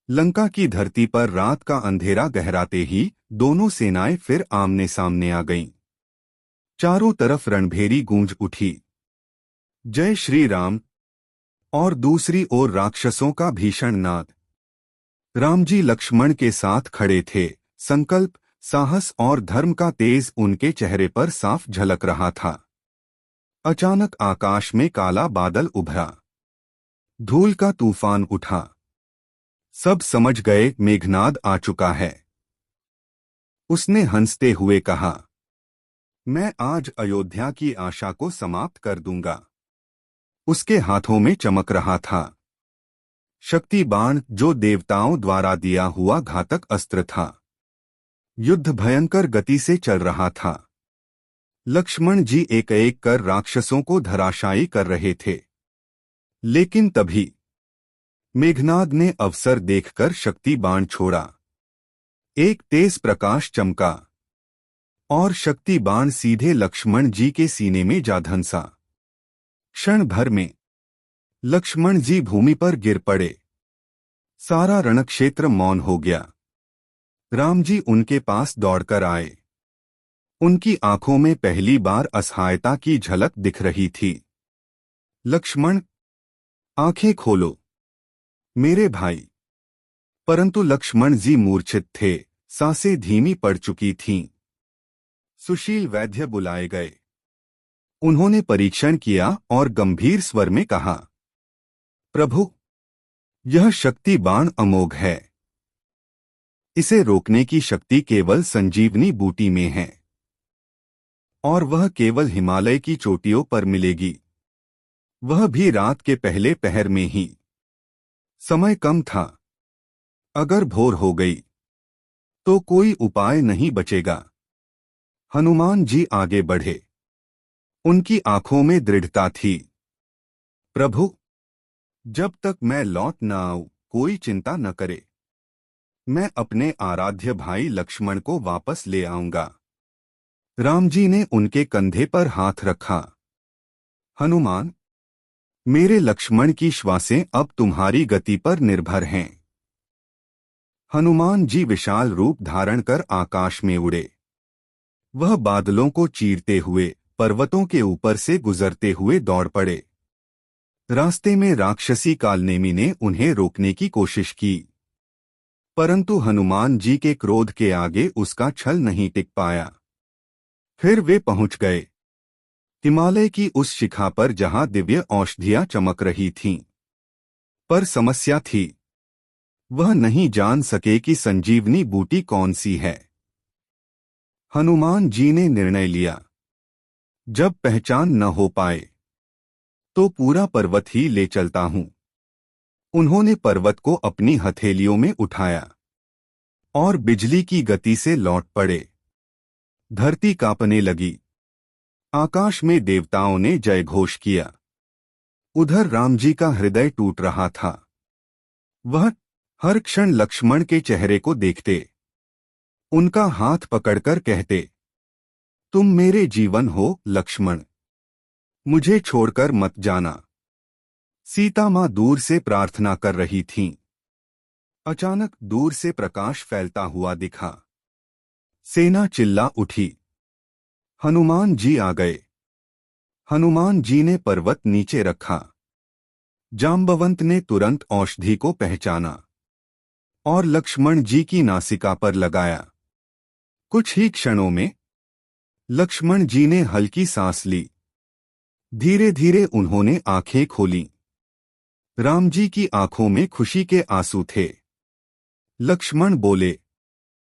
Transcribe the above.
लंका की धरती पर रात का अंधेरा गहराते ही दोनों सेनाएं फिर आमने सामने आ गईं। चारों तरफ रणभेरी गूंज उठी, जय श्री राम। और दूसरी ओर राक्षसों का भीषण नाद। रामजी लक्ष्मण के साथ खड़े थे, संकल्प, साहस और धर्म का तेज उनके चेहरे पर साफ झलक रहा था। अचानक आकाश में काला बादल उभरा, धूल का तूफान उठा। सब समझ गए मेघनाद आ चुका है। उसने हंसते हुए कहा, मैं आज अयोध्या की आशा को समाप्त कर दूंगा। उसके हाथों में चमक रहा था शक्ति बाण, जो देवताओं द्वारा दिया हुआ घातक अस्त्र था। युद्ध भयंकर गति से चल रहा था। लक्ष्मण जी एक एक कर राक्षसों को धराशायी कर रहे थे। लेकिन तभी मेघनाद ने अवसर देखकर शक्ति बाण छोड़ा। एक तेज प्रकाश चमका और शक्ति बाण सीधे लक्ष्मण जी के सीने में जा धंसा। क्षण भर में लक्ष्मण जी भूमि पर गिर पड़े। सारा रणक्षेत्र मौन हो गया। राम जी उनके पास दौड़कर आए। उनकी आंखों में पहली बार असहायता की झलक दिख रही थी। लक्ष्मण, आंखें खोलो मेरे भाई। परंतु लक्ष्मण जी मूर्छित थे, सांसें धीमी पड़ चुकी थीं। सुशील वैद्य बुलाए गए। उन्होंने परीक्षण किया और गंभीर स्वर में कहा, प्रभु, यह शक्ति बाण अमोघ है। इसे रोकने की शक्ति केवल संजीवनी बूटी में है, और वह केवल हिमालय की चोटियों पर मिलेगी, वह भी रात के पहले पहर में ही। समय कम था। अगर भोर हो गई तो कोई उपाय नहीं बचेगा। हनुमान जी आगे बढ़े। उनकी आंखों में दृढ़ता थी। प्रभु, जब तक मैं लौट न आऊं, कोई चिंता न करे। मैं अपने आराध्य भाई लक्ष्मण को वापस ले आऊंगा। राम जी ने उनके कंधे पर हाथ रखा। हनुमान, मेरे लक्ष्मण की श्वासें अब तुम्हारी गति पर निर्भर हैं। हनुमान जी विशाल रूप धारण कर आकाश में उड़े। वह बादलों को चीरते हुए पर्वतों के ऊपर से गुजरते हुए दौड़ पड़े। रास्ते में राक्षसी कालनेमी ने उन्हें रोकने की कोशिश की, परंतु हनुमान जी के क्रोध के आगे उसका छल नहीं टिक पाया। फिर वे पहुंच गए हिमालय की उस शिखा पर जहां दिव्य औषधियां चमक रही थीं। पर समस्या थी, वह नहीं जान सके कि संजीवनी बूटी कौन सी है। हनुमान जी ने निर्णय लिया, जब पहचान न हो पाए तो पूरा पर्वत ही ले चलता हूं। उन्होंने पर्वत को अपनी हथेलियों में उठाया और बिजली की गति से लौट पड़े। धरती कांपने लगी। आकाश में देवताओं ने जय घोष किया। उधर राम जी का हृदय टूट रहा था। वह हर क्षण लक्ष्मण के चेहरे को देखते, उनका हाथ पकड़कर कहते, तुम मेरे जीवन हो लक्ष्मण, मुझे छोड़कर मत जाना। सीता मां दूर से प्रार्थना कर रही थीं। अचानक दूर से प्रकाश फैलता हुआ दिखा। सेना चिल्ला उठी, हनुमान जी आ गए। हनुमान जी ने पर्वत नीचे रखा। जाम्बवंत ने तुरंत औषधि को पहचाना और लक्ष्मण जी की नासिका पर लगाया। कुछ ही क्षणों में लक्ष्मण जी ने हल्की सांस ली। धीरे धीरे उन्होंने आंखें खोलीं। राम जी की आंखों में खुशी के आंसू थे। लक्ष्मण बोले,